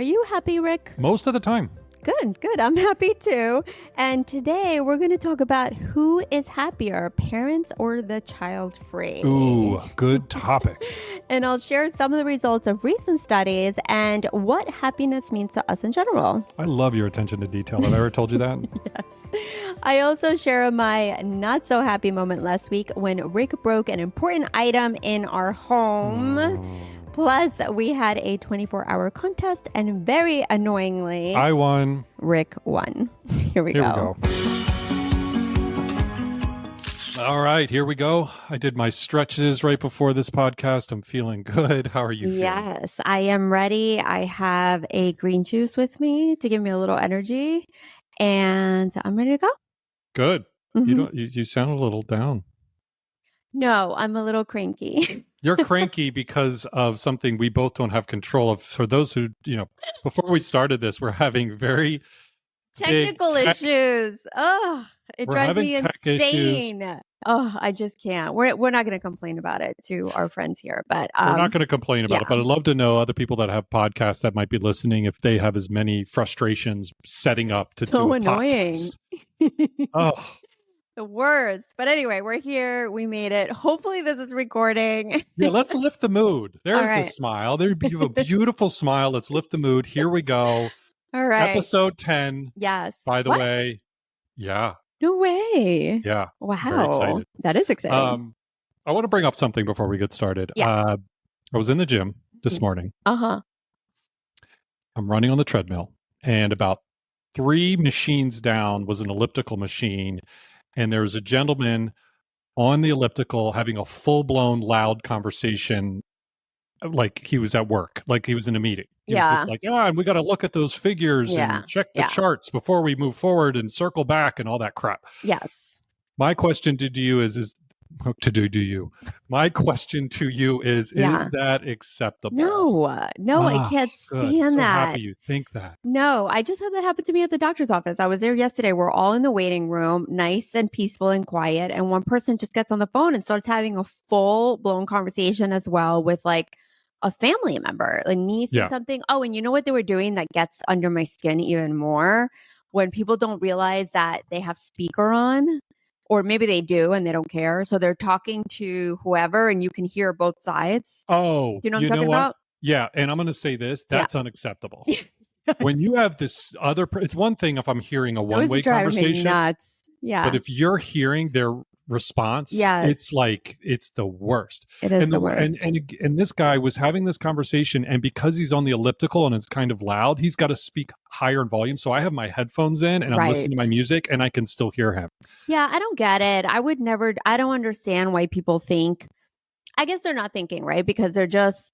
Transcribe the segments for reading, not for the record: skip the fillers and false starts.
you happy, Rick? Most of the time. Good. I'm happy too. And today we're going to talk about who is happier, parents or the child-free. Ooh, good topic. And I'll share some of the results of recent studies and what happiness means to us in general. I love your attention to detail. Have I ever told you that? Yes. I also share my not so happy moment last week when Rick broke an important item in our home. Plus, we had a 24-hour contest, and very annoyingly, I won. Rick won. Here we go. All right, here we go. I did my stretches right before this podcast. I'm feeling good. How are you feeling? Yes, I am ready. I have a green juice with me to give me a little energy, and I'm ready to go. Good. Mm-hmm. You sound a little down. No, I'm a little cranky. You're cranky because of something we both don't have control of. For those who, before we started this, we're having very technical issues. Oh, it drives me insane. Issues. Oh, I just can't. We're not going to complain about it to our friends here, but we're not going to complain about it. But I'd love to know other people that have podcasts that might be listening if they have as many frustrations setting up to do a annoying. Podcast. Oh. The worst. But anyway, we're here. We made it. Hopefully this is recording. Yeah, let's lift the mood. There's the smile. You have a beautiful smile. Let's lift the mood. Here we go. All right. Episode 10. Yes. By the way. Yeah. No way. Yeah. Wow. Very excited. That is exciting. I want to bring up something before we get started. Yeah. I was in the gym this morning. Uh-huh. I'm running on the treadmill, and about 3 machines down was an elliptical machine. And there was a gentleman on the elliptical having a full-blown loud conversation like he was at work, like he was in a meeting. He was just like, and we got to look at those figures and check the charts before we move forward and circle back and all that crap. Yes. My question to you is my question to you is that acceptable? No, I can't stand that. Happy you think that. No, I just had that happen to me at the doctor's office. I was there yesterday. We're all in the waiting room, nice and peaceful and quiet. And one person just gets on the phone and starts having a full blown conversation as well with like a family member, a niece or something. Oh, and you know what they were doing that gets under my skin even more? When people don't realize that they have speaker on. Or maybe they do and they don't care. So they're talking to whoever and you can hear both sides. Oh, do you know what I'm talking about? Yeah. And I'm going to say this. That's unacceptable. When you have this other, it's one thing if I'm hearing a one-way conversation. Nuts. Yeah. But if you're hearing their response, it's like, it's the worst. It is the worst. And this guy was having this conversation, and because he's on the elliptical and it's kind of loud, he's got to speak higher in volume. So I have my headphones in and I'm listening to my music and I can still hear him. Yeah, I don't get it. I don't understand why people think, I guess they're not thinking, right? Because they're just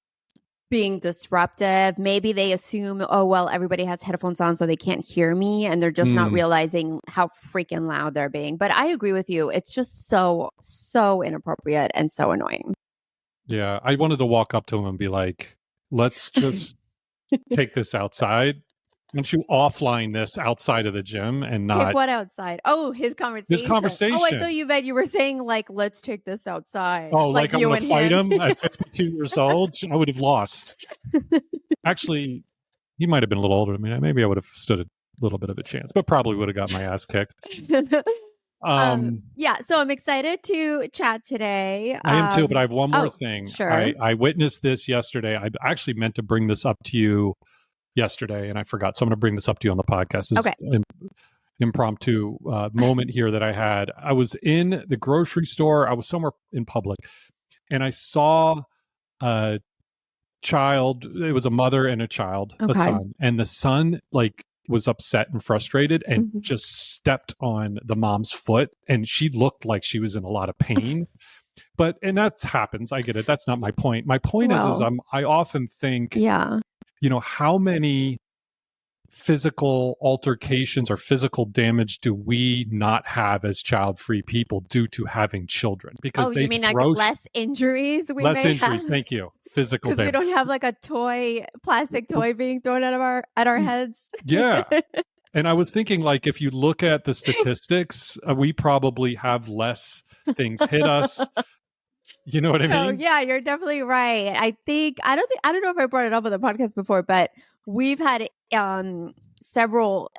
being disruptive. Maybe they assume, oh, well, everybody has headphones on so they can't hear me. And they're just not realizing how freaking loud they're being. But I agree with you. It's just so inappropriate and so annoying. Yeah. I wanted to walk up to him and be like, let's just take this outside. Why don't you offline this outside of the gym and not... Take what outside? Oh, his conversation. Oh, I thought you were saying like, let's take this outside. Oh, like I'm going to fight him at 52 years old? I would have lost. Actually, he might have been a little older than me. Maybe I would have stood a little bit of a chance, but probably would have got my ass kicked. So I'm excited to chat today. I am too, but I have one more thing. Sure. I witnessed this yesterday. I actually meant to bring this up to you yesterday and I forgot, so I'm going to bring this up to you on the podcast. This is impromptu moment here that I had. I was in the grocery store. I was somewhere in public and I saw a child. It was a mother and a child, a son, and the son like was upset and frustrated and just stepped on the mom's foot, and she looked like she was in a lot of pain. And that happens. I get it. That's not my point. My point is I often think, how many physical altercations or physical damage do we not have as child-free people due to having children? Because you mean like less injuries? Less injuries. Thank you. Physical damage. Because we don't have like a plastic toy being thrown at our heads. Yeah. And I was thinking, like, if you look at the statistics, we probably have less things hit us. You know what I mean? Oh, yeah, you're definitely right. I don't know if I brought it up on the podcast before, but we've had several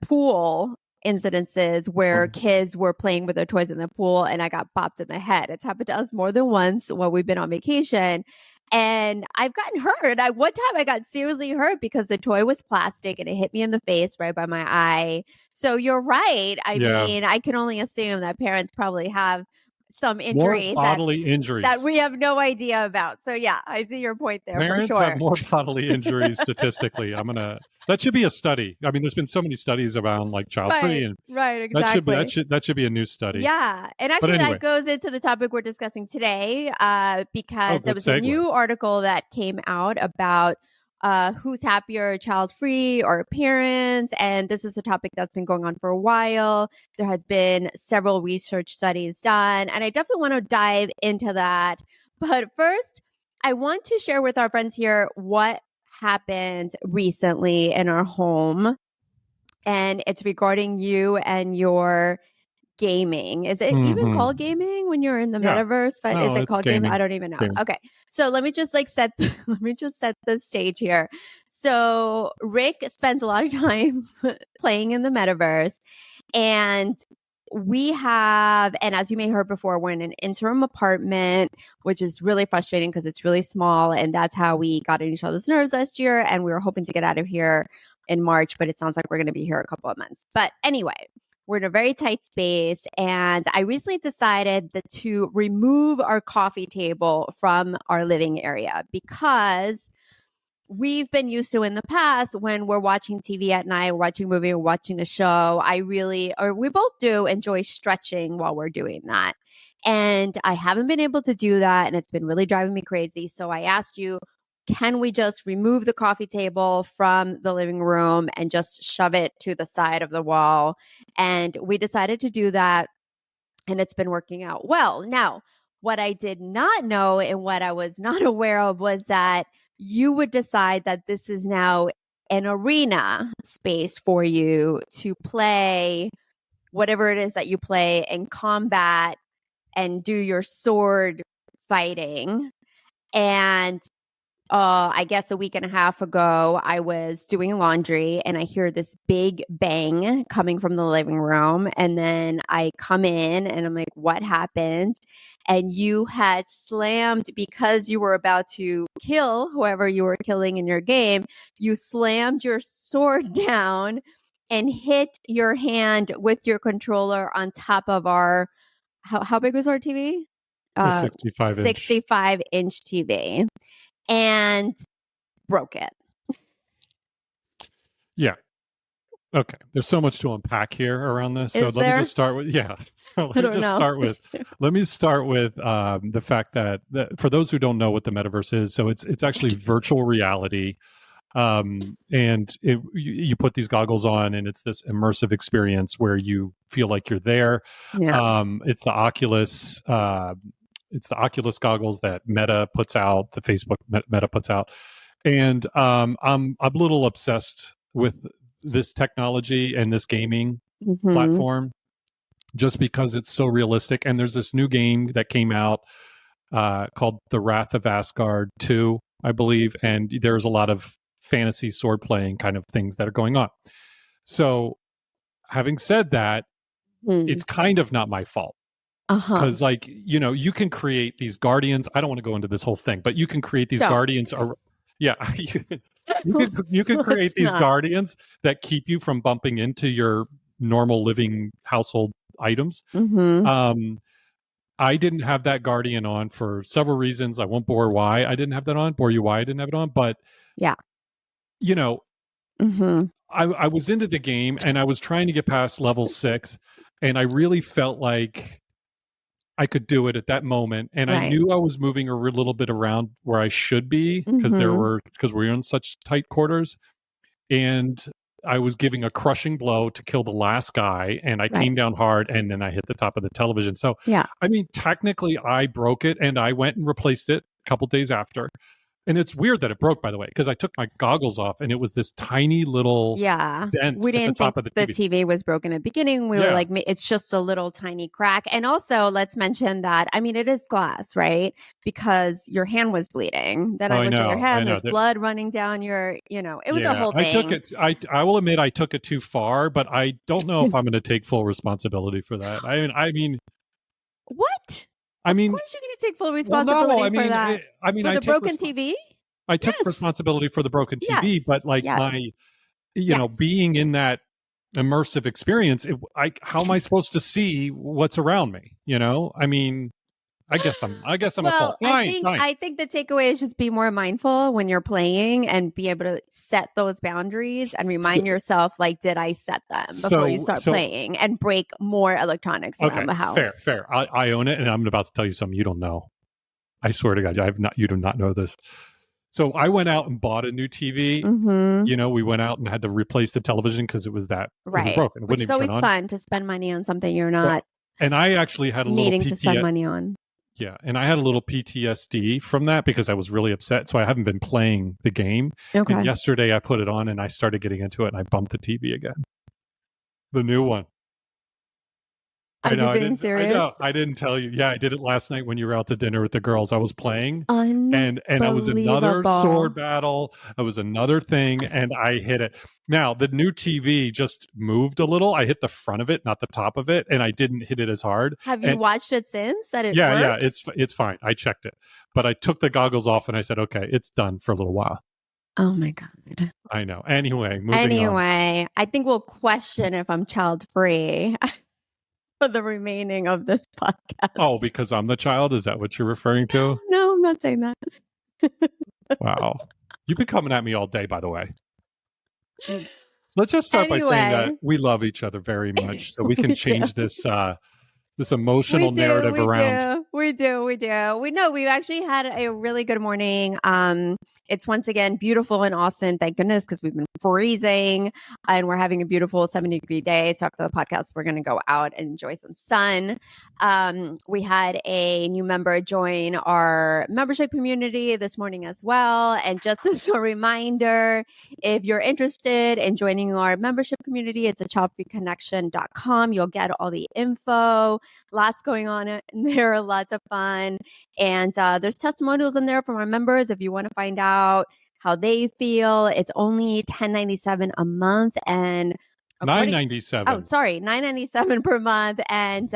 pool incidences where kids were playing with their toys in the pool and I got bopped in the head. It's happened to us more than once while we've been on vacation. And I've gotten hurt. One time I got seriously hurt because the toy was plastic and it hit me in the face right by my eye. So you're right. I mean, I can only assume that parents probably have some injuries, more bodily injuries that we have no idea about. So yeah, I see your point there. Parents for sure. have more bodily injuries statistically. That should be a study. I mean, there's been so many studies around like Childfree, and right, exactly. That should be a new study. Yeah, and actually anyway, that goes into the topic we're discussing today, because there was a new article that came out about who's happier, child-free or parents, and this is a topic that's been going on for a while. There has been several research studies done, and I definitely want to dive into that. But first, I want to share with our friends here what happened recently in our home, and it's regarding you and your gaming. Is it even called gaming when you're in the metaverse? But is it called gaming? I don't even know. Gaming. Okay. So let me just set the stage here. So Rick spends a lot of time playing in the metaverse, and and as you may have heard before, we're in an interim apartment, which is really frustrating because it's really small, and that's how we got on each other's nerves last year, and we were hoping to get out of here in March, but it sounds like we're going to be here a couple of months. But anyway, we're in a very tight space, and I recently decided to remove our coffee table from our living area because we've been used to in the past when we're watching TV at night, watching a movie or watching a show. We both do enjoy stretching while we're doing that. And I haven't been able to do that, and it's been really driving me crazy. So I asked you, can we just remove the coffee table from the living room and just shove it to the side of the wall? And we decided to do that, and it's been working out well. Now, what I did not know and what I was not aware of was that you would decide that this is now an arena space for you to play whatever it is that you play in combat and do your sword fighting. And I guess a week and a half ago, I was doing laundry and I hear this big bang coming from the living room. And then I come in and I'm like, what happened? And you had slammed, because you were about to kill whoever you were killing in your game, you slammed your sword down and hit your hand with your controller on top of our, how big was our TV? 65-inch TV. And broke it. Yeah. Okay. There's so much to unpack here around this. So let me just start with let me start with the fact that for those who don't know what the metaverse is, so it's actually virtual reality. And you put these goggles on and it's this immersive experience where you feel like you're there. Yeah. It's the Oculus goggles that Meta puts out, the Facebook Meta puts out. And I'm a little obsessed with this technology and this gaming platform just because it's so realistic. And there's this new game that came out called The Wrath of Asgard 2, I believe. And there's a lot of fantasy sword playing kind of things that are going on. So having said that, it's kind of not my fault. Because you can create these guardians. I don't want to go into this whole thing, but you can create these guardians. You can create these guardians that keep you from bumping into your normal living household items. I didn't have that guardian on for several reasons. I won't bore you why I didn't have that on. But yeah, I was into the game and I was trying to get past level 6, and I really felt like I could do it at that moment. And I knew I was moving a little bit around where I should be because we were in such tight quarters. And I was giving a crushing blow to kill the last guy, and I came down hard, and then I hit the top of the television. So, I mean, technically I broke it, and I went and replaced it a couple days after. And it's weird that it broke, by the way, because I took my goggles off and it was this tiny little dent we didn't at the top think of the the TV. TV was broken at the beginning. We were like, it's just a little tiny crack. And also, let's mention that, I mean, it is glass, right? Because your hand was bleeding. Then I looked at your hand, there's blood running down your, it was a whole thing. I took it. I will admit I took it too far, but I don't know if I'm going to take full responsibility for that. I mean, what? Of course you're going to take full responsibility for that. For the broken TV? I took responsibility for the broken TV, but like my, being in that immersive experience, how am I supposed to see what's around me? I mean, I guess I'm a fault. Fine. I think the takeaway is just be more mindful when you're playing and be able to set those boundaries and remind yourself, like, did I set them before you start playing, and break more electronics around the house. Fair. I own it, and I'm about to tell you something you don't know. I swear to God, you do not know this. So I went out and bought a new TV. Mm-hmm. We went out and had to replace the television because it was broken. It Which is always fun to spend money on something you're not. And I actually had a needing little to spend money on. Yeah, and I had a little PTSD from that because I was really upset. So I haven't been playing the game. Okay. And yesterday I put it on and I started getting into it and I bumped the TV again. The new one. Are you being serious? I know. I didn't tell you. Yeah, I did it last night when you were out to dinner with the girls. I was playing, and I was another sword battle. I was another thing, and I hit it. Now the new TV just moved a little. I hit the front of it, not the top of it, and I didn't hit it as hard. Have you watched it since? That it works? It's fine. I checked it, but I took the goggles off and I said, okay, it's done for a little while. Oh my God. I know. Anyway, moving on. I think we'll question if I'm child free. For the remaining of this podcast. Oh, because I'm the child? Is that what you're referring to? No, I'm not saying that. Wow. You've been coming at me all day, by the way. Let's just start by saying that we love each other very much, so we can change this emotional narrative around. We do. We know we've actually had a really good morning. It's once again beautiful in Austin, thank goodness, because we've been freezing and we're having a beautiful 70-degree day. So after the podcast, we're going to go out and enjoy some sun. We had a new member join our membership community this morning as well. And just as a reminder, if you're interested in joining our membership community, it's at childfreeconnection.com. You'll get all the info. Lots going on in there, lots of fun. And there's testimonials in there from our members if you want to find out how they feel. It's only $10.97 a month and $9.97. Oh, sorry, $9.97 per month. And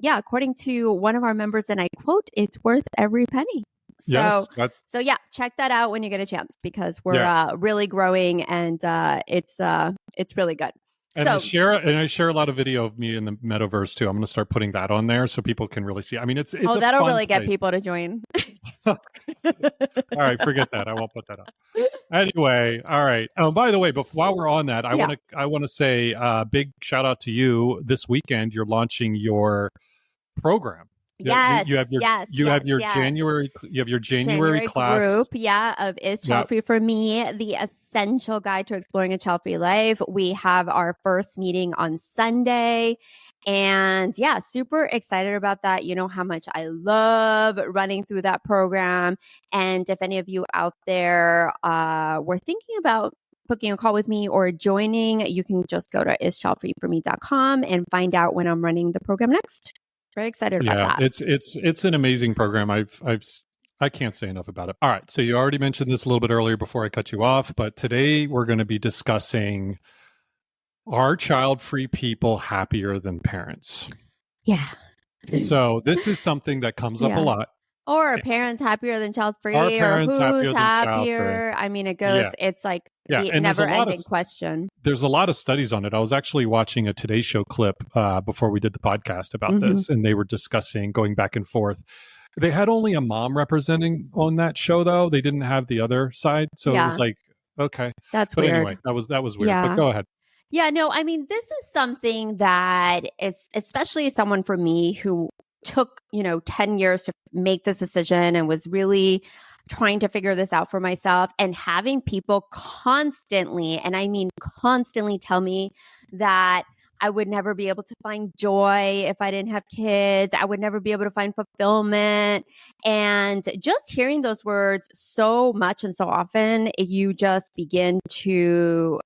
according to one of our members, and I quote, it's worth every penny. So check that out when you get a chance because we're really growing and it's really good. And I share a lot of video of me in the metaverse too. I'm going to start putting that on there so people can really see. I mean, it's that'll really get people to join. All right, forget that. I won't put that up. Anyway, all right. By the way, while we're on that, I want to say a big shout out to you. This weekend, you're launching your program. Yes, you have your January class group, of Is Childfree for Me, the essential guide to exploring a child-free life. We have our first meeting on Sunday. And super excited about that. You know how much I love running through that program. And if any of you out there were thinking about booking a call with me or joining, you can just go to ischildfreeforme.com and find out when I'm running the program next. Very excited about that. It's an amazing program. I can't say enough about it. All right. So you already mentioned this a little bit earlier before I cut you off, but today we're going to be discussing, are child-free people happier than parents? Yeah. So this is something that comes up a lot. Or are parents happier than child-free? Or who's happier? I mean, it goes, it's like the never-ending question. There's a lot of studies on it. I was actually watching a Today Show clip before we did the podcast about this, and they were discussing going back and forth. They had only a mom representing on that show, though. They didn't have the other side. So it was like, okay. That's weird. Anyway, that was weird. But go ahead. Yeah, no, I mean, this is something that is, especially someone for me who took, 10 years to make this decision and was really trying to figure this out for myself, and having people constantly, and I mean constantly, tell me that I would never be able to find joy if I didn't have kids. I would never be able to find fulfillment. And just hearing those words so much and so often, you just begin to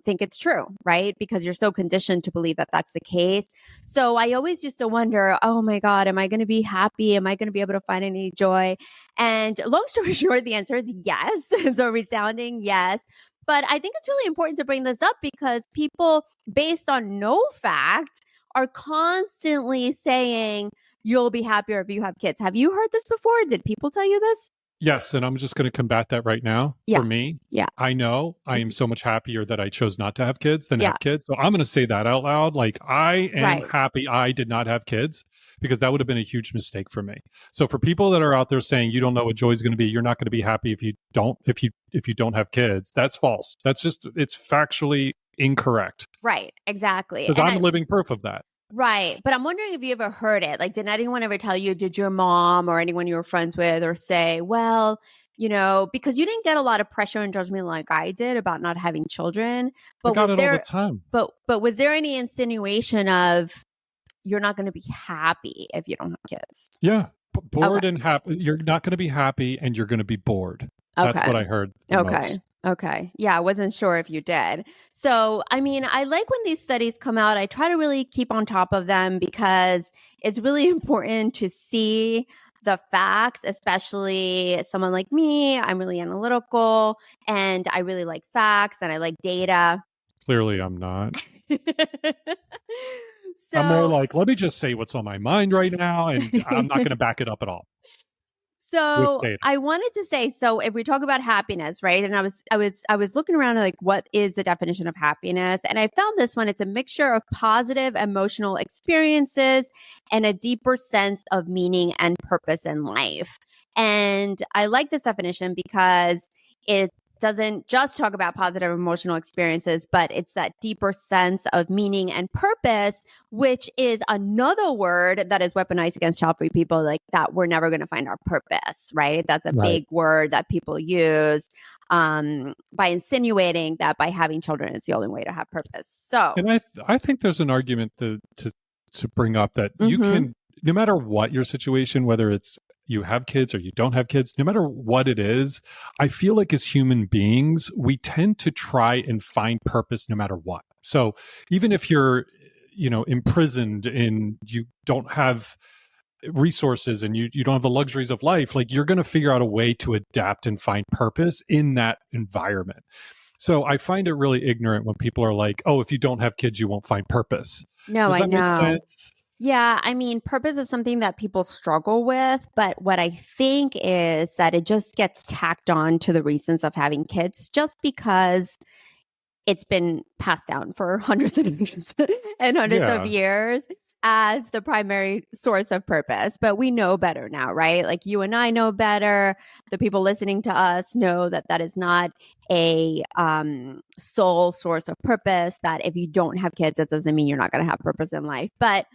think it's true, right? Because you're so conditioned to believe that that's the case. So I always used to wonder, oh my God, am I going to be happy? Am I going to be able to find any joy? And long story short, the answer is yes. It's a resounding yes. But I think it's really important to bring this up because people, based on no fact, are constantly saying you'll be happier if you have kids. Have you heard this before? Did people tell you this? Yes, and I'm just going to combat that right now. Yeah. For me, Yeah. I know I am so much happier that I chose not to have kids than Yeah. have kids. So I'm going to say that out loud. Like, I am Right. happy I did not have kids because that would have been a huge mistake for me. So for people that are out there saying you don't know what joy is going to be, you're not going to be happy if you don't have kids. That's false. That's just, it's factually incorrect. Right. Exactly. Because I'm living proof of that. Right. But I'm wondering if you ever heard it. Like, did anyone ever tell you, did your mom or anyone you were friends with or say, well, you know, because you didn't get a lot of pressure and judgment like I did about not having children. But I got was it there all the time. But was there any insinuation of you're not going to be happy if you don't have kids? Yeah. Bored and happy. You're not going to be happy and you're going to be bored. Okay. That's what I heard. Most. Okay. Yeah, I wasn't sure if you did. So, I mean, I like when these studies come out. I try to really keep on top of them because it's really important to see the facts, especially someone like me. I'm really analytical and I really like facts and I like data. Clearly, I'm not. So, I'm more like, let me just say what's on my mind right now, and I'm not going to back it up at all. So I wanted to say, so if we talk about happiness, right? And I was looking around like, what is the definition of happiness? And I found this one. It's a mixture of positive emotional experiences and a deeper sense of meaning and purpose in life. And I like this definition because it doesn't just talk about positive emotional experiences, but it's that deeper sense of meaning and purpose, which is another word that is weaponized against child-free people, like that we're never going to find our purpose, right? That's a big word that people use by insinuating that by having children, it's the only way to have purpose. So, and I think there's an argument to bring up that you can, no matter what your situation, whether it's you have kids or you don't have kids, no matter what it is, I feel like as human beings, we tend to try and find purpose no matter what. So even if you're, imprisoned and you don't have resources and you don't have the luxuries of life, like you're going to figure out a way to adapt and find purpose in that environment. So I find it really ignorant when people are like, oh, if you don't have kids, you won't find purpose. No, Does that I know. make sense? Yeah, I mean, purpose is something that people struggle with, but what I think is that it just gets tacked on to the reasons of having kids just because it's been passed down for hundreds and hundreds of years as the primary source of purpose. But we know better now, right? Like you and I know better. The people listening to us know that that is not a sole source of purpose, that if you don't have kids, that doesn't mean you're not going to have purpose in life. But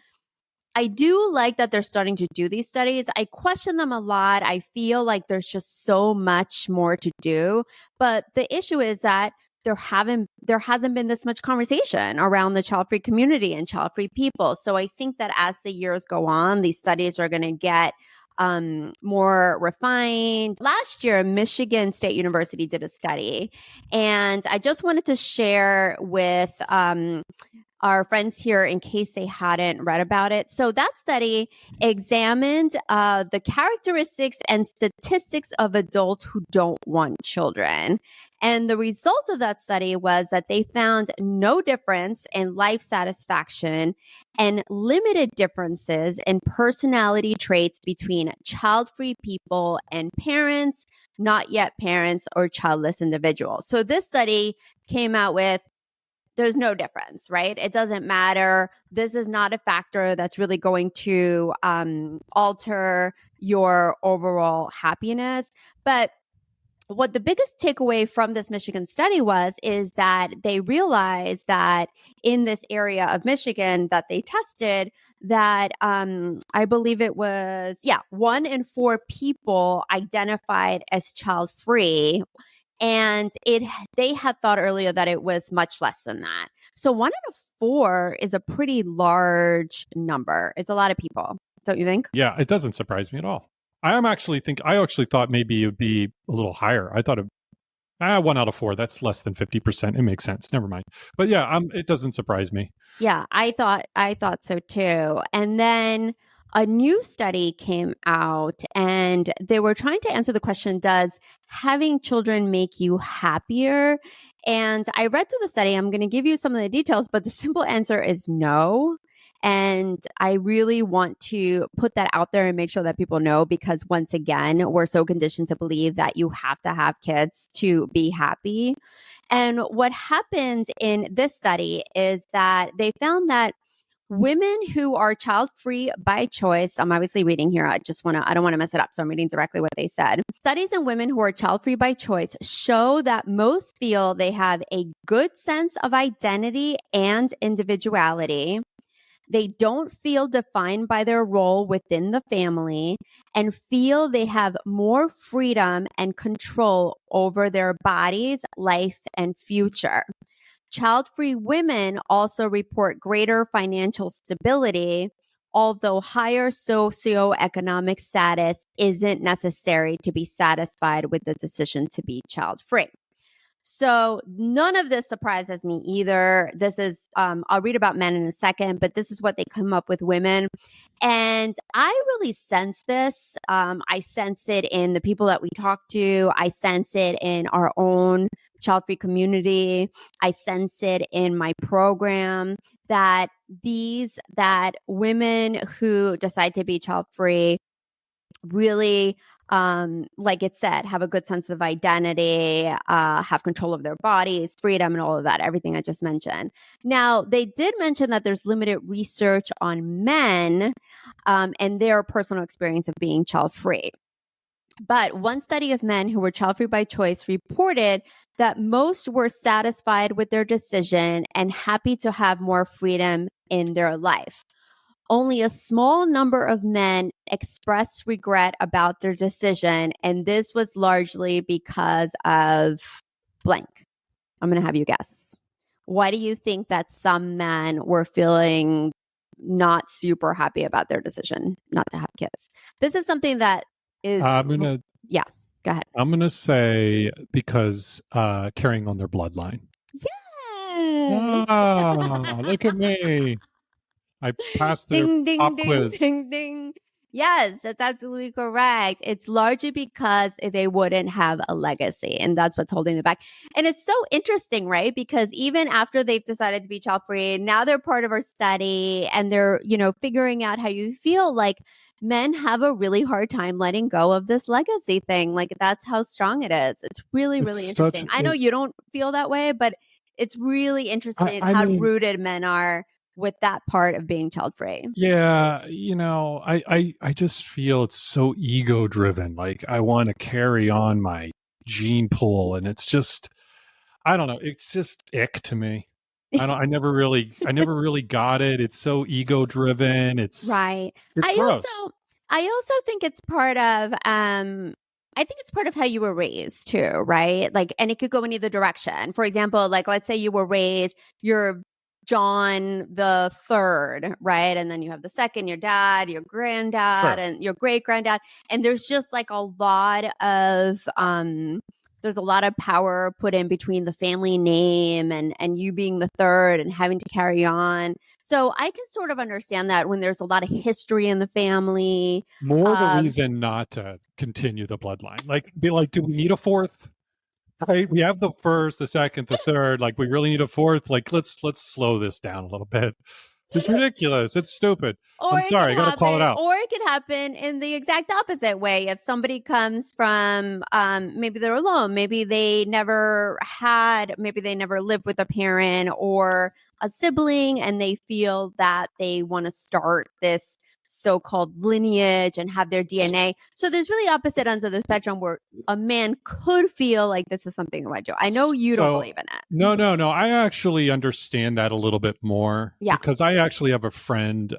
I do like that they're starting to do these studies. I question them a lot. I feel like there's just so much more to do. But the issue is that there hasn't been this much conversation around the child-free community and child-free people. So I think that as the years go on, these studies are going to get more refined. Last year, Michigan State University did a study, and I just wanted to share with our friends here in case they hadn't read about it. So that study examined the characteristics and statistics of adults who don't want children. And the result of that study was that they found no difference in life satisfaction and limited differences in personality traits between child-free people and parents, not yet parents, or childless individuals. So this study came out with there's no difference, right? It doesn't matter. This is not a factor that's really going to alter your overall happiness. But what the biggest takeaway from this Michigan study is that they realized that in this area of Michigan that they tested, that I believe it was, 1 in 4 people identified as child-free And they had thought earlier that it was much less than that. So 1 out of 4 is a pretty large number. It's a lot of people, don't you think? Yeah, it doesn't surprise me at all. I actually thought maybe it would be a little higher. I thought 1 out of 4. That's less than 50%. It makes sense. Never mind. But yeah, it doesn't surprise me. Yeah, I thought so too. And then a new study came out and they were trying to answer the question, does having children make you happier? And I read through the study. I'm going to give you some of the details, but the simple answer is no. And I really want to put that out there and make sure that people know, because once again, we're so conditioned to believe that you have to have kids to be happy. And what happened in this study is that they found that women who are child free by choice, I'm obviously reading here. I don't want to mess it up. So I'm reading directly what they said. Studies in women who are child free by choice show that most feel they have a good sense of identity and individuality. They don't feel defined by their role within the family and feel they have more freedom and control over their bodies, life, and future. Child-free women also report greater financial stability, although higher socioeconomic status isn't necessary to be satisfied with the decision to be child-free. So none of this surprises me either. This is, I'll read about men in a second, but this is what they come up with women. And I really sense this. I sense it in the people that we talk to. I sense it in our own child-free community. I sense it in my program that women who decide to be child-free really, like it said, have a good sense of identity, have control of their bodies, freedom, and all of that, everything I just mentioned. Now, they did mention that there's limited research on men and their personal experience of being child-free. But one study of men who were child-free by choice reported that most were satisfied with their decision and happy to have more freedom in their life. Only a small number of men expressed regret about their decision, and this was largely because of blank. I'm going to have you guess. Why do you think that some men were feeling not super happy about their decision not to have kids? This is something that is... yeah, go ahead. I'm going to say because carrying on their bloodline. Yes! Look at me. I passed the pop quiz. Ding, ding. Yes, that's absolutely correct. It's largely because they wouldn't have a legacy, and that's what's holding them back. And it's so interesting, right? Because even after they've decided to be child free, now they're part of our study and they're, figuring out how you feel. Like, men have a really hard time letting go of this legacy thing. Like, that's how strong it is. It's really, really interesting. I know you don't feel that way, but it's really interesting how rooted men are with that part of being child free. Yeah, I just feel it's so ego driven. Like, I want to carry on my gene pool, and it's just, I don't know, it's just ick to me. I never really got it. It's so ego driven. It's right. It's gross. I also think it's part of I think it's part of how you were raised too, right? Like, and it could go in either direction. For example, like, let's say you were raised, you're John the third, right? And then you have the second, your dad, your granddad, and your great granddad. And there's just like a lot of there's a lot of power put in between the family name and you being the third and having to carry on. So I can sort of understand that when there's a lot of history in the family. More the reason not to continue the bloodline. Like, be like, do we need a fourth? Right, we have the first, the second, the third. Like, we really need a fourth. Like, let's slow this down a little bit. It's ridiculous. It's stupid. I'm sorry, I gotta call it out. Or it could happen in the exact opposite way. If somebody comes from, maybe they're alone, maybe they never lived with a parent or a sibling, and they feel that they want to start this so-called lineage and have their DNA. So there's really opposite ends of the spectrum where a man could feel like this is something I do. I know you don't believe in it. No. I actually understand that a little bit more. Yeah. Because I actually have a friend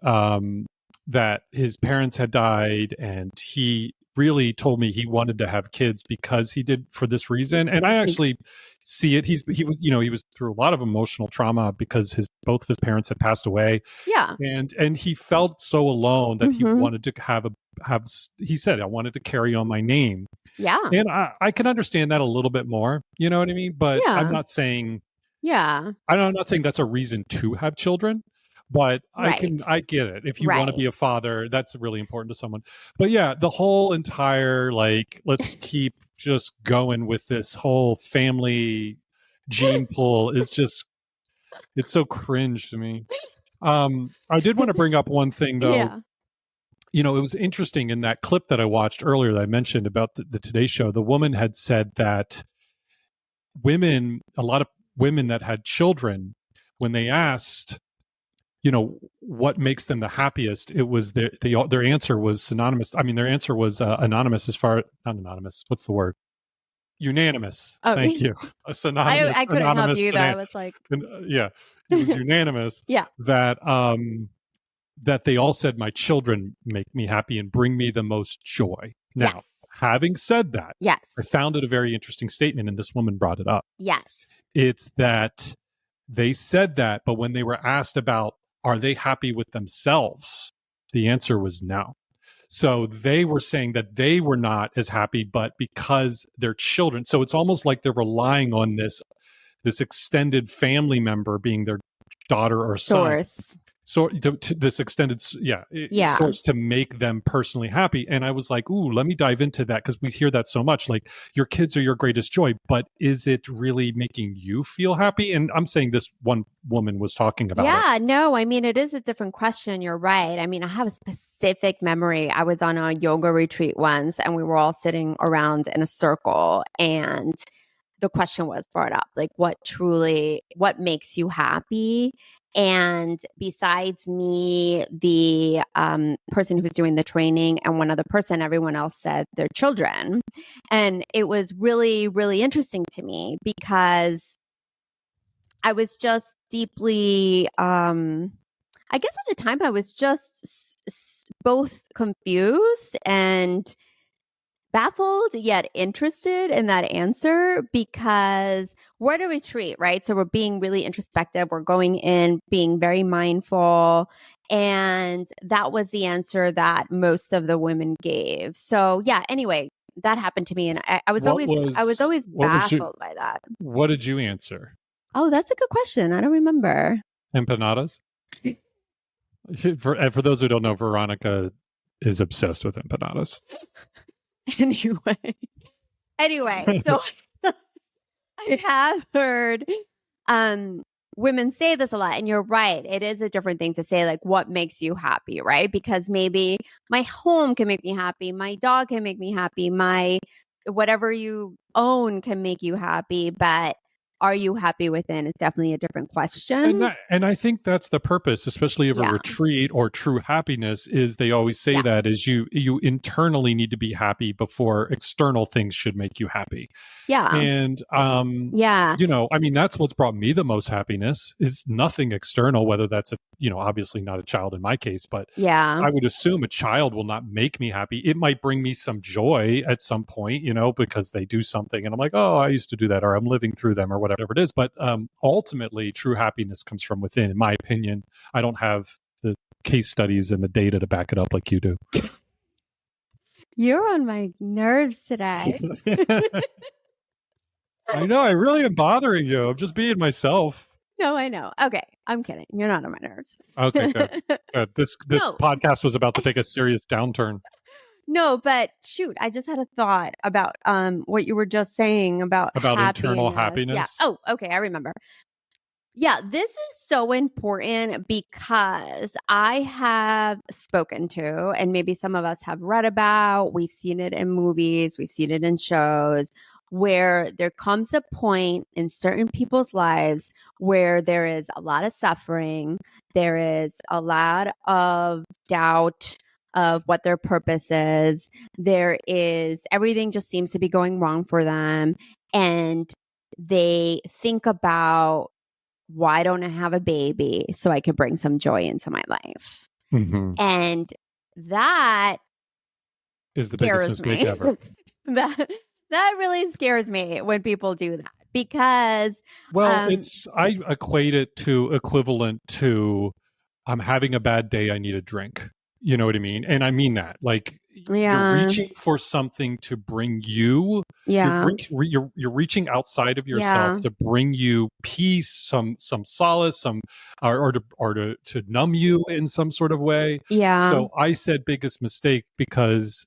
that his parents had died, and he really told me he wanted to have kids because he did for this reason. And I actually see it. He was through a lot of emotional trauma because both of his parents had passed away. Yeah. And he felt so alone that he wanted to he said, I wanted to carry on my name. Yeah. And I can understand that a little bit more. You know what I mean? But I'm not saying, I'm not saying that's a reason to have children. But I get it. If you want to be a father, that's really important to someone. But yeah, the whole entire, like, let's keep just going with this whole family gene pool is just, it's so cringe to me. I did want to bring up one thing though. Yeah. It was interesting in that clip that I watched earlier that I mentioned about the Today Show. The woman had said that a lot of women that had children, when they asked, what makes them the happiest, it was their answer was synonymous. I mean, their answer was anonymous not anonymous. What's the word? Unanimous. Oh, thank you. Synonymous. I couldn't help you either. I was like, yeah, it was unanimous. Yeah. That they all said my children make me happy and bring me the most joy. Now, having said that, I found it a very interesting statement, and this woman brought it up. Yes. It's that they said that, but when they were asked about, are they happy with themselves? The answer was no. So they were saying that they were not as happy, but because their children. So it's almost like they're relying on this extended family member being their daughter or son. So to this extended, source to make them personally happy. And I was like, ooh, let me dive into that, because we hear that so much. Like, your kids are your greatest joy, but is it really making you feel happy? And I'm saying this one woman was talking about it. Yeah, no, I mean, it is a different question. You're right. I mean, I have a specific memory. I was on a yoga retreat once, and we were all sitting around in a circle, and the question was brought up, like, what makes you happy? And besides me, the person who's doing the training, and one other person, everyone else said their children. And it was really, really interesting to me, because I was just deeply, I guess at the time I was just both confused and baffled yet interested in that answer, because we're at a retreat, right? So we're being really introspective. We're going in being very mindful. And that was the answer that most of the women gave. So yeah, anyway, that happened to me. And I was always baffled by that. What did you answer? Oh, that's a good question. I don't remember. Empanadas? For those who don't know, Veronica is obsessed with empanadas. Anyway, so I have heard women say this a lot, and you're right. It is a different thing to say, like, what makes you happy, right? Because maybe my home can make me happy, my dog can make me happy, my whatever you own can make you happy, but are you happy within? It's definitely a different question. And I think that's the purpose, especially of a retreat or true happiness, is they always say that is you internally need to be happy before external things should make you happy. Yeah. And, I mean, that's what's brought me the most happiness is nothing external, whether that's obviously not a child in my case, but I would assume a child will not make me happy. It might bring me some joy at some point, because they do something and I'm like, oh, I used to do that, or I'm living through them, or whatever it is. But ultimately, true happiness comes from within, in my opinion. I don't have the case studies and the data to back it up like you do. You're on my nerves today. I know. I really am bothering you. I'm just being myself. No, I know. Okay. I'm kidding. You're not on my nerves. Okay, good. This podcast was about to take a serious downturn. No, but shoot, I just had a thought about what you were just saying about internal happiness. Yeah. Oh, okay, I remember. Yeah, this is so important because I have spoken to, and maybe some of us have read about, we've seen it in movies, we've seen it in shows, where there comes a point in certain people's lives where there is a lot of suffering, there is a lot of doubt of what their purpose is. There is, everything just seems to be going wrong for them. And they think about, why don't I have a baby so I could bring some joy into my life? Mm-hmm. And that is the biggest scares mistake me. ever. That really scares me when people do that because Well, I equate it to equivalent to I'm having a bad day, I need a drink. You know what I mean? And I mean that. Like you're yeah, reaching for something to bring you yeah, you're reaching outside of yourself yeah, to bring you peace, some solace, some or to numb you in some sort of way. yeah, So I said biggest mistake because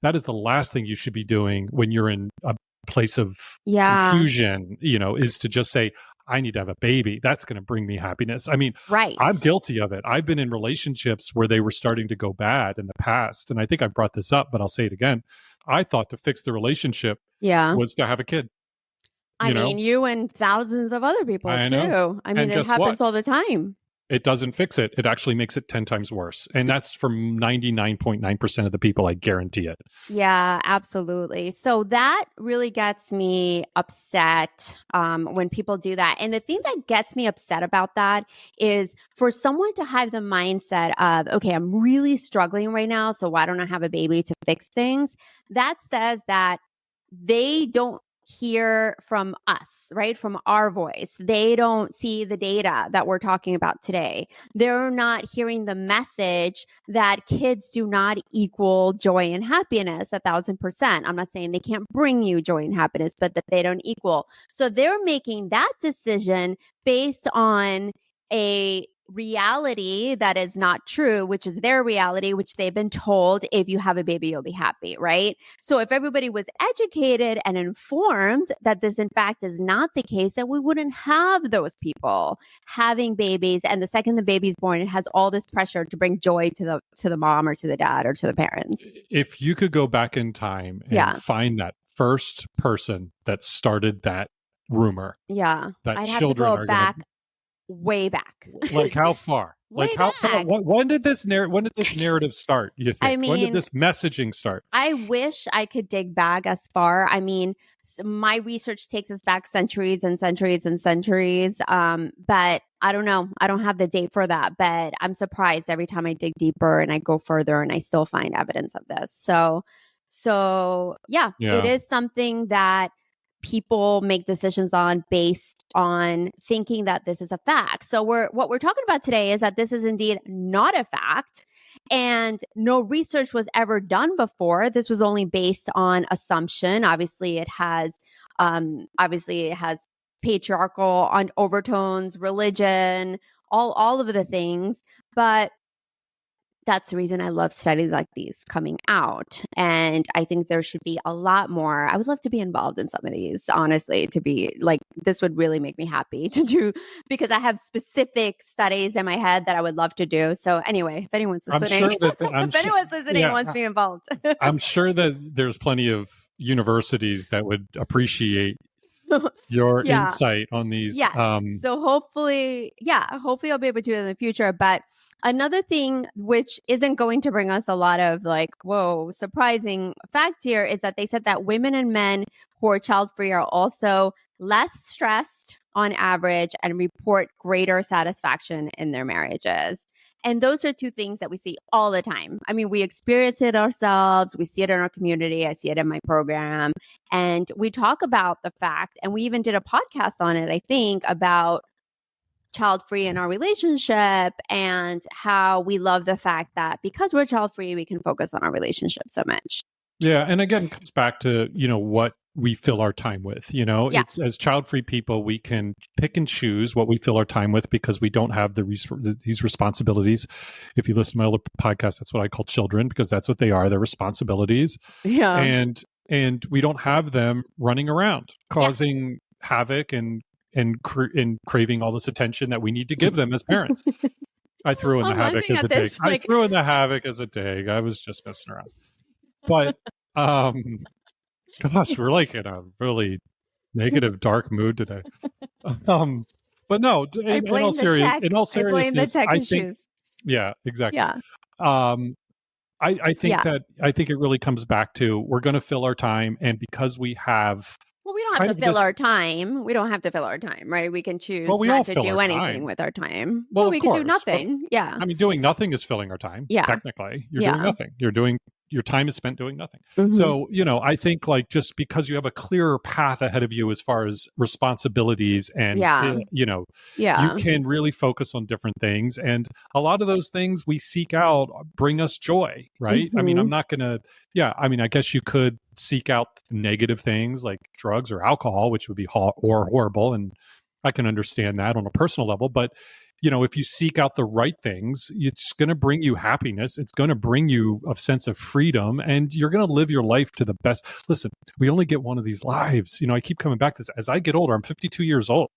that is the last thing you should be doing when you're in a place of yeah, confusion, is to just say, I need to have a baby. That's going to bring me happiness. I mean, right. I'm guilty of it. I've been in relationships where they were starting to go bad in the past. And I think I brought this up, but I'll say it again. I thought to fix the relationship Yeah. was to have a kid, I you mean, know? you and thousands of other people I know. too. I mean, And it guess what? happens all the time. It doesn't fix it. It actually makes it 10 times worse. And that's from 99.9% of the people. I guarantee it. Yeah, absolutely. So that really gets me upset when people do that. And the thing that gets me upset about that is for someone to have the mindset of, okay, I'm really struggling right now. So why don't I have a baby to fix things? That says that they don't hear from us, right? From our voice. They don't see the data that we're talking about today. They're not hearing the message that kids do not equal joy and happiness 1,000%. I'm not saying they can't bring you joy and happiness, but that they don't equal. So they're making that decision based on a reality that is not true, which is their reality, which they've been told if you have a baby, you'll be happy, right? So if everybody was educated and informed that this in fact is not the case, then we wouldn't have those people having babies. And the second the baby's born, it has all this pressure to bring joy to the mom or to the dad or to the parents. If you could go back in time and find that first person that started that rumor that I'd have to children go are back going way back. to, like, how far? Way Like how far? back. When did this narrative start? You think? I When did mean, this messaging start? I wish I could dig back as far. I mean, my research takes us back centuries and centuries and centuries. But I don't know. I don't have the date for that. But I'm surprised every time I dig deeper and I go further and I still find evidence of this. So yeah, it Yeah. is something that people make decisions on based on thinking that this is a fact. So what we're talking about today is that this is indeed not a fact. And no research was ever done before. This was only based on assumption. Obviously, it has patriarchal on overtones, religion, all of the things. But that's the reason I love studies like these coming out. And I think there should be a lot more. I would love to be involved in some of these, honestly, to be like, this would really make me happy to do because I have specific studies in my head that I would love to do. So anyway, if anyone's listening, anyone's listening and wants to be involved. I'm sure that there's plenty of universities that would appreciate your insight on these. Yes. So hopefully I'll be able to do it in the future. But another thing which isn't going to bring us a lot of like, whoa, surprising fact here is that they said that women and men who are child free are also less stressed on average and report greater satisfaction in their marriages. And those are two things that we see all the time. I mean, we experience it ourselves. We see it in our community. I see it in my program. And we talk about the fact, and we even did a podcast on it, I think, about child free in our relationship and how we love the fact that because we're child free, we can focus on our relationship so much. Yeah. And again, it comes back to, what we fill our time with. It's as child free people, we can pick and choose what we fill our time with because we don't have these responsibilities. If you listen to my other podcast, that's what I call children because that's what they are. They're responsibilities. Yeah. And we don't have them running around causing havoc and craving all this attention that we need to give them as parents. I threw in the havoc as a dig. I threw in the havoc as a dig. I was just messing around. But gosh, we're like in a really negative, dark mood today. But no, in all seriousness, I blame the tech issues. Yeah, exactly. Yeah. I think I think it really comes back to we're going to fill our time, and because we have. Well, we don't have to fill our time. We don't have to fill our time, right? We can choose not to do anything with our time. Well, we can do nothing. Yeah. I mean, doing nothing is filling our time. Yeah. Technically, you're doing nothing. You're doing your time is spent doing nothing. So, I think like just because you have a clearer path ahead of you as far as responsibilities and, you can really focus on different things. And a lot of those things we seek out bring us joy, right? I mean, I'm not going to, I guess you could seek out negative things like drugs or alcohol, which would be horrible. And I can understand that on a personal level. But if you seek out the right things, it's going to bring you happiness. It's going to bring you a sense of freedom, and you're going to live your life to the best. Listen, we only get one of these lives. I keep coming back to this. As I get older, I'm 52 years old.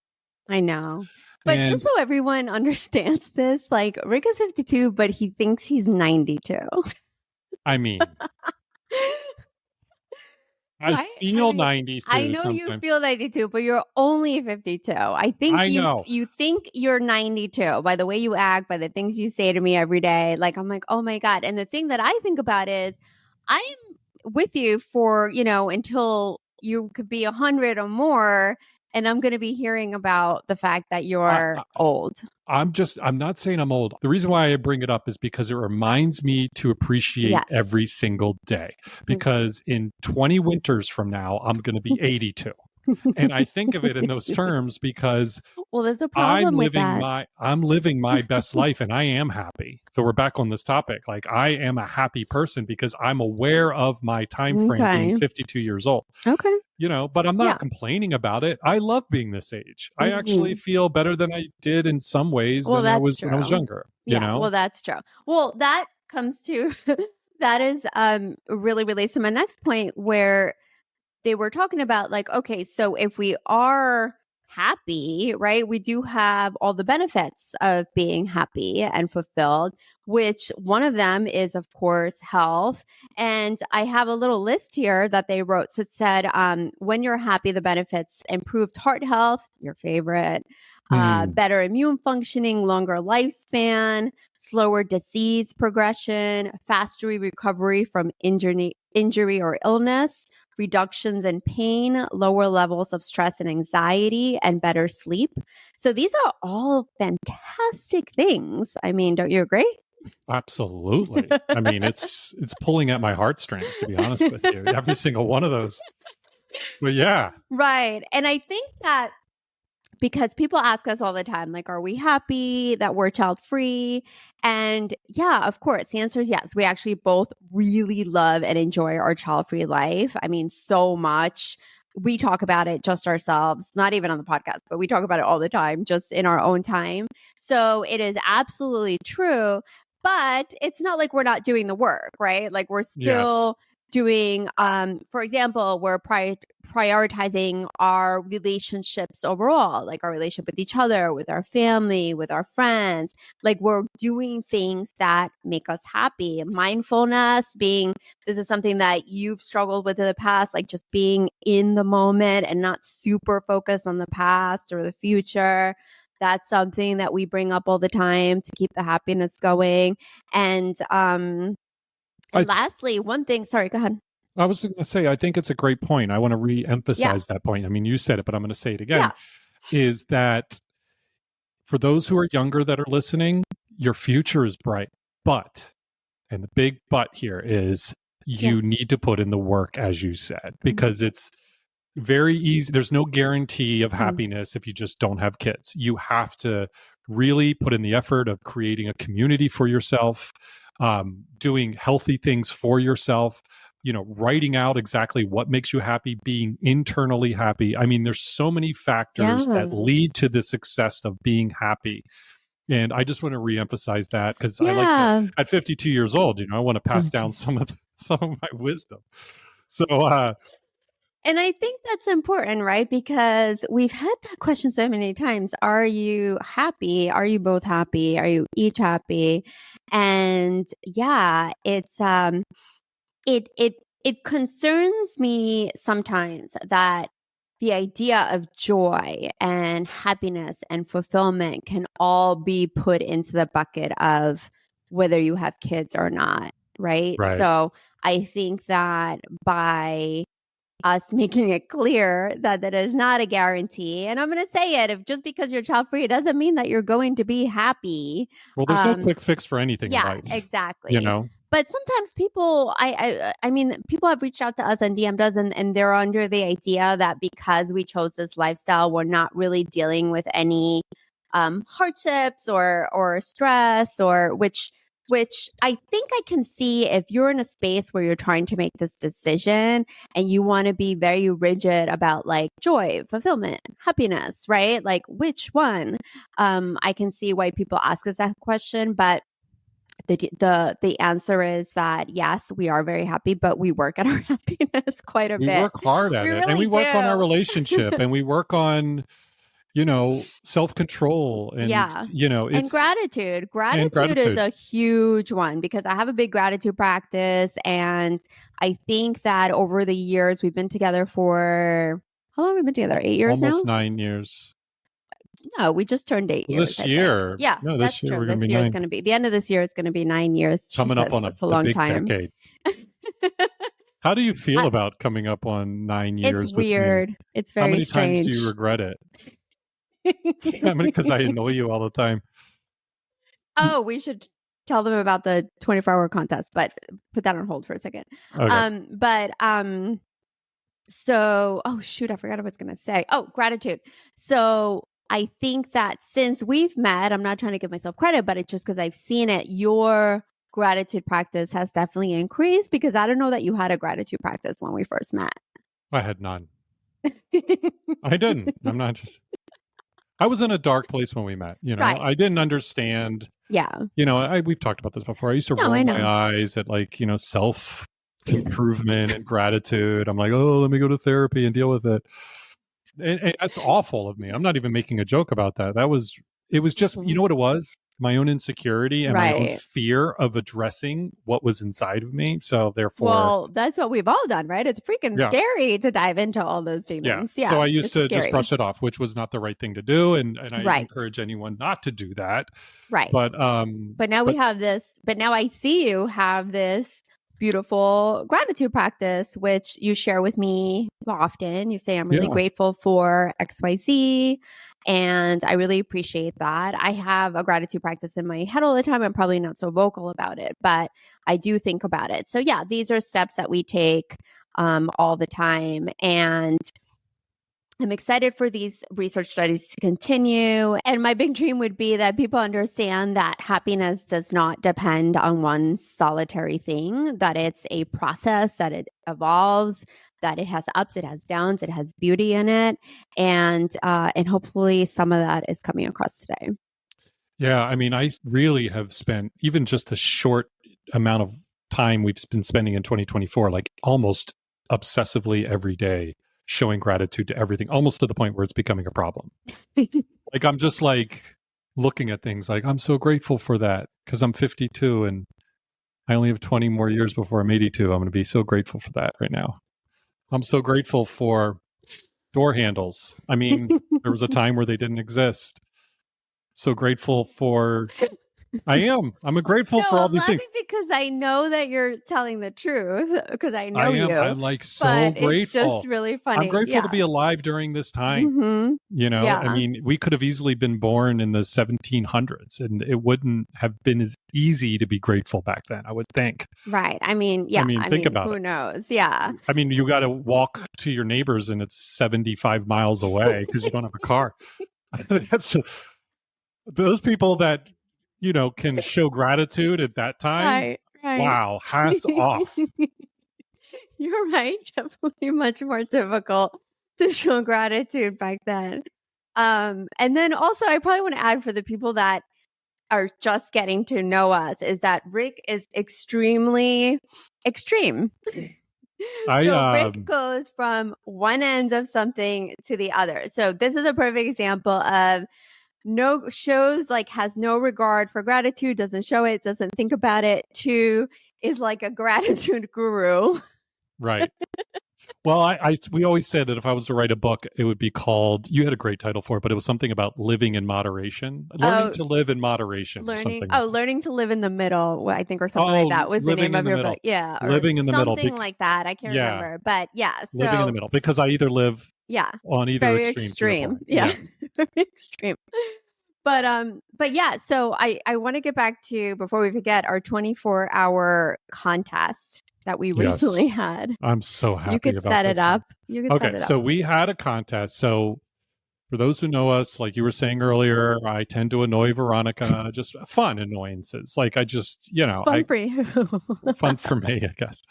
I know. But just so everyone understands this, like Rick is 52, but he thinks he's 92. I mean... I feel 92. I know sometimes. You feel 92, but you're only 52. I think you think you're 92 by the way you act, by the things you say to me every day. Like, I'm like, oh my God. And the thing that I think about is I'm with you for, until you could be 100 or more. And I'm going to be hearing about the fact that you're old. I'm not saying I'm old. The reason why I bring it up is because it reminds me to appreciate every single day. Because in 20 winters from now, I'm going to be 82. And I think of it in those terms because there's a problem with that. I'm living my best life and I am happy. So we're back on this topic. Like, I am a happy person because I'm aware of my time frame being 52 years old. Okay. But I'm not complaining about it. I love being this age. I actually feel better than I did in some ways when I was younger. Well, that's true. Well, that comes to that is really relates to my next point where they were talking about like, okay, so if we are happy, right, we do have all the benefits of being happy and fulfilled, which one of them is, of course, health. And I have a little list here that they wrote. So it said, when you're happy, the benefits: improved heart health, your favorite, better immune functioning, longer lifespan, slower disease progression, faster recovery from injury or illness, reductions in pain, lower levels of stress and anxiety, and better sleep. So these are all fantastic things. I mean, don't you agree? Absolutely. I mean, it's pulling at my heartstrings, to be honest with you. Every single one of those. But yeah. Right. And I think that because people ask us all the time, like, are we happy that we're child-free? And yeah, of course, the answer is yes. We actually both really love and enjoy our child-free life. I mean, so much. We talk about it just ourselves, not even on the podcast, but we talk about it all the time, just in our own time. So it is absolutely true. But it's not like we're not doing the work, right? Like, we're still doing, for example, we're prioritizing our relationships overall, like our relationship with each other, with our family, with our friends. Like, we're doing things that make us happy. Mindfulness this is something that you've struggled with in the past, like just being in the moment and not super focused on the past or the future. That's something that we bring up all the time to keep the happiness going. And lastly, one thing, sorry, go ahead. I was going to say, I think it's a great point. I want to re-emphasize that point. I mean, you said it, but I'm going to say it again, is that for those who are younger that are listening, your future is bright. But, and the big but here is you need to put in the work, as you said, because it's very easy. There's no guarantee of happiness if you just don't have kids. You have to really put in the effort of creating a community for yourself, doing healthy things for yourself, writing out exactly what makes you happy, being internally happy. I mean, there's so many factors that lead to the success of being happy. And I just want to reemphasize that because I like to, at 52 years old, I want to pass down some of my wisdom. So, and I think that's important, right? Because we've had that question so many times. Are you happy? Are you both happy? Are you each happy? And it's it concerns me sometimes that the idea of joy and happiness and fulfillment can all be put into the bucket of whether you have kids or not, right? So I think that by us making it clear that that is not a guarantee. And I'm going to say it, if just because you're child free, it doesn't mean that you're going to be happy. Well, there's no quick fix for anything in life. Exactly. But sometimes people, I mean, people have reached out to us and DM'd us, and they're under the idea that because we chose this lifestyle, we're not really dealing with any hardships or stress, or which I think I can see if you're in a space where you're trying to make this decision and you want to be very rigid about like joy, fulfillment, happiness, right? Like which one? I can see why people ask us that question, but the answer is that yes, we are very happy, but we work at our happiness quite a We bit. work hard at We it, really and we work on our do. relationship, and we work on, self-control, and, Yeah. And it's gratitude. and Gratitude is gratitude. a huge one because I have a big gratitude practice. And I think that over the years, we've been together for how long have we been together? 8 years now? Almost 9 years. No, we just turned 8 years, This I think. year, Yeah, no, this that's year true. we're gonna This be year is 9. going to be the end of this year is going to be 9 years. Coming up Jesus, on that's a a long big time. decade. How do you feel about coming up on 9 years It's with me? weird. It's How very many strange. times do you regret it? How many? Because I annoy you all the time. Oh, we should tell them about the 24-hour contest, but put that on hold for a second. Okay. So, oh shoot, I forgot what I was going to say. Oh, gratitude. So I think that since we've met, I'm not trying to give myself credit, but it's just because I've seen it. Your gratitude practice has definitely increased because I don't know that you had a gratitude practice when we first met. I had none. I didn't. I was in a dark place when we met. Right. I didn't understand. Yeah. We've talked about this before. I used to No, I roll my know. eyes at self improvement and gratitude. I'm like, oh, let me go to therapy and deal with it. And that's awful of me. I'm not even making a joke about that. It was just, you know what it was? My own insecurity and my own Right. fear of addressing what was inside of me. So therefore, Well, that's what we've all done, right? It's freaking yeah, scary to dive into all those demons. Yeah. So I used It's to just scary. brush it off, which was not the right thing to do, and I Right. encourage anyone not to do that. Right. But now we have this. But now I see you have this beautiful gratitude practice, which you share with me often. You say, I'm really grateful for XYZ. And I really appreciate that. I have a gratitude practice in my head all the time. I'm probably not so vocal about it, but I do think about it. So yeah, these are steps that we take all the time. And I'm excited for these research studies to continue. And my big dream would be that people understand that happiness does not depend on one solitary thing, that it's a process, that it evolves, that it has ups, it has downs, it has beauty in it. And hopefully some of that is coming across today. Yeah, I mean, I really have spent even just the short amount of time we've been spending in 2024, like almost obsessively every day, showing gratitude to everything, almost to the point where it's becoming a problem. Like I'm just like looking at things like I'm so grateful for that because I'm 52 and I only have 20 more years before I'm 82. I'm going to be so grateful for that right now. I'm so grateful for door handles. I mean, there was a time where they didn't exist. So grateful for I'm grateful for all these things because I know that you're telling the truth because I know you. I'm like so but grateful. It's just really funny. I'm grateful to be alive during this time. Mm-hmm. I mean, we could have easily been born in the 1700s and it wouldn't have been as easy to be grateful back then, I would think. Right. I mean, yeah. Think about it. Who knows? Yeah. I mean, you got to walk to your neighbors and it's 75 miles away because you don't have a car. That's those people that can show gratitude at that time. Right. Wow, hats off. You're right. Definitely much more difficult to show gratitude back then. And then also I probably want to add for the people that are just getting to know us is that Rick is extremely extreme. So Rick goes from one end of something to the other. So this is a perfect example of has no regard for gratitude, doesn't show it, doesn't think about it. 2 is like a gratitude guru. Right. Well, we always said that if I was to write a book, it would be called, you had a great title for it, but it was something about living in moderation. Learning to live in moderation. Learning to live in the middle, I think, or something like that was the name of your book. Yeah. Living in the middle. Something like that. I can't remember. But yeah. So, living in the middle. Because I either live on either very extreme. Yeah. Very extreme. But yeah, so I want to get back to, before we forget, our 24-hour contest that we recently had. I'm so happy you could about set this it up. one. You could set Okay, it up. so we had a contest. So for those who know us, like you were saying earlier, I tend to annoy Veronica, just fun annoyances. Like I just, Fun for you. fun for me, I guess.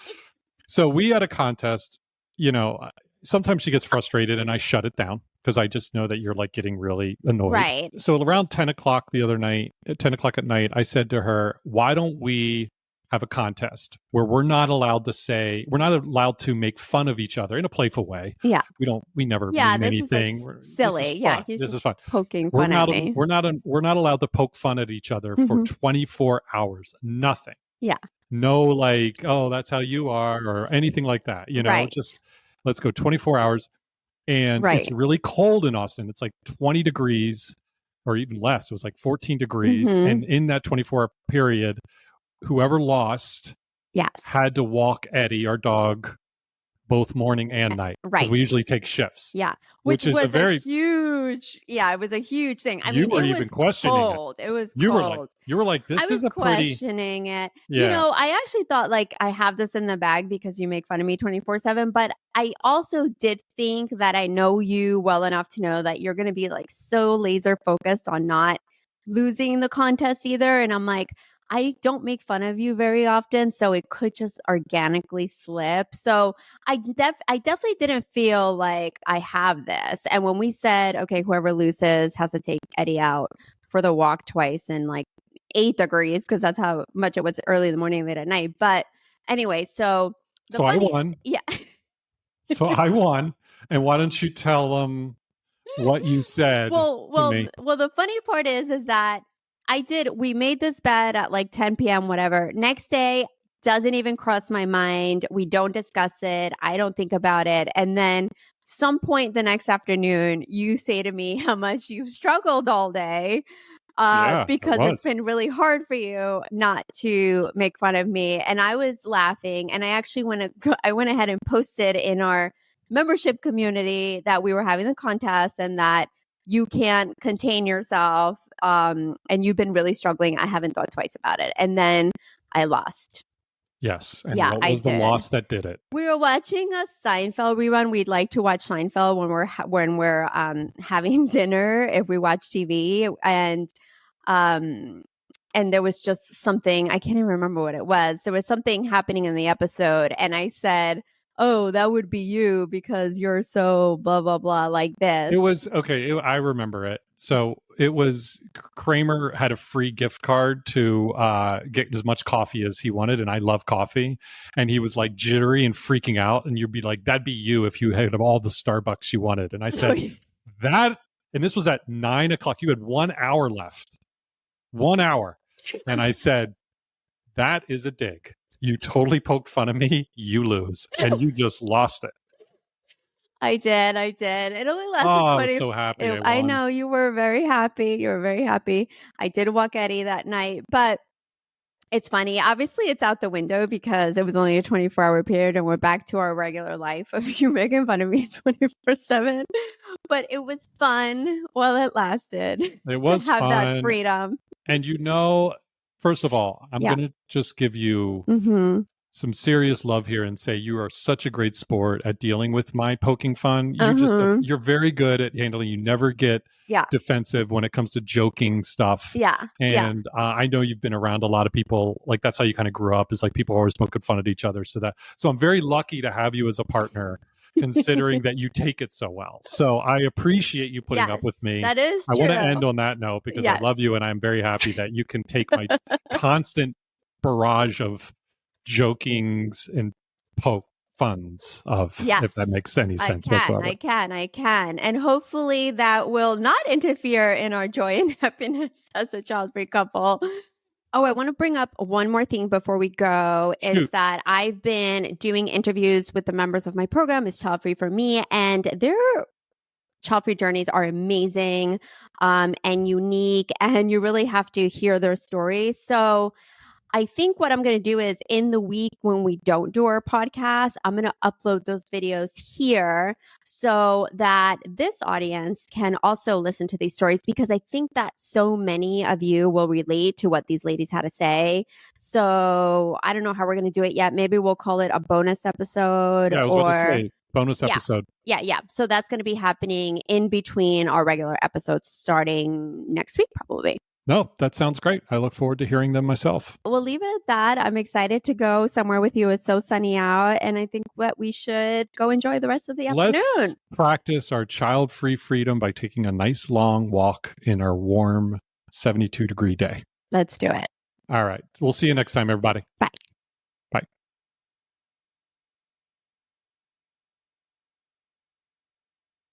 So we had a contest, sometimes she gets frustrated and I shut it down because I just know that you're like getting really annoyed. Right. So around 10 o'clock the other night, at 10 o'clock at night, I said to her, why don't we have a contest where we're not allowed to make fun of each other in a playful way. Yeah. We never Yeah, mean this anything. is like silly. Yeah, this is fun. Poking fun at me. We're not allowed to poke fun at each other for 24 hours. Nothing. Yeah. No, like, oh, that's how you are, or anything like that. Right. Just let's go 24 hours. And it's really cold in Austin. It's like 20 degrees or even less. It was like 14 degrees. And in that 24-hour period, whoever lost had to walk Eddie, our dog, both morning and night. Right. Because we usually take shifts. Yeah. Which is was a huge, it was a huge thing. I mean, were even questioning cold. It was cold. You were like, this is a pretty... I was questioning it. Yeah. I actually thought like I have this in the bag because you make fun of me 24/7. But I also did think that I know you well enough to know that you're going to be like so laser focused on not losing the contest either. And I'm like, I don't make fun of you very often, so it could just organically slip. So I definitely didn't feel like I have this. And when we said, okay, whoever loses has to take Eddie out for the walk twice in like 8 degrees, because that's how much it was early in the morning, late at night. But anyway, I won. Yeah. So I won. And why don't you tell them what you said to me? Well, the funny part is that we made this bet at like 10 p.m., whatever. Next day, doesn't even cross my mind. We don't discuss it. I don't think about it. And then some point the next afternoon, you say to me how much you've struggled all day because it's been really hard for you not to make fun of me. And I was laughing. And I actually I went ahead and posted in our membership community that we were having the contest and that you can't contain yourself. And you've been really struggling. I haven't thought twice about it. And then I lost. Yes. And what was the loss that did it? We were watching a Seinfeld rerun. We'd like to watch Seinfeld when we're having dinner if we watch TV. And there was just something, I can't even remember what it was. There was something happening in the episode. And I said, oh, that would be you because you're so blah, blah, blah, like this. It was, okay, I remember it. So it was, Kramer had a free gift card to get as much coffee as he wanted, and I love coffee. And he was like jittery and freaking out, and you'd be like, that'd be you if you had all the Starbucks you wanted. And I said, and this was at 9 o'clock. You had 1 hour left. 1 hour. And I said, that is a dig. You totally poked fun of me. You lose. And you just lost it. I did. It only lasted 20. I'm so happy. I know you were very happy. I did walk Eddie that night, but it's funny. Obviously, it's out the window because it was only a 24-hour period and we're back to our regular life of you making fun of me 24/7. But it was fun while it lasted. It was to have fun. That freedom. And first of all, I'm going to just give you some serious love here and say you are such a great sport at dealing with my poking fun. You're very good at handling. You never get defensive when it comes to joking stuff. Yeah. And I know you've been around a lot of people. Like that's how you kind of grew up, is like people always poking fun at each other. So I'm very lucky to have you as a partner, considering that you take it so well. So I appreciate you putting up with me. That is true. I want to end on that note because I love you and I'm very happy that you can take my constant barrage of jokings and poke funs if that makes any sense whatsoever. I can. And hopefully that will not interfere in our joy and happiness as a child-free couple. Oh, I want to bring up one more thing before we go. Shoot. Is that I've been doing interviews with the members of my program, It's Childfree for Me, and their child-free journeys are amazing and unique, and you really have to hear their stories. So I think what I'm going to do is in the week when we don't do our podcast, I'm going to upload those videos here so that this audience can also listen to these stories, because I think that so many of you will relate to what these ladies had to say. So I don't know how we're going to do it yet. Maybe we'll call it a bonus episode, Yeah, I was about to say bonus yeah. episode. Yeah. So that's going to be happening in between our regular episodes starting next week, probably. No, that sounds great. I look forward to hearing them myself. We'll leave it at that. I'm excited to go somewhere with you. It's so sunny out, and I think that we should go enjoy the rest of the afternoon. Let's practice our child-free freedom by taking a nice long walk in our warm 72-degree day. Let's do it. All right. We'll see you next time, everybody. Bye.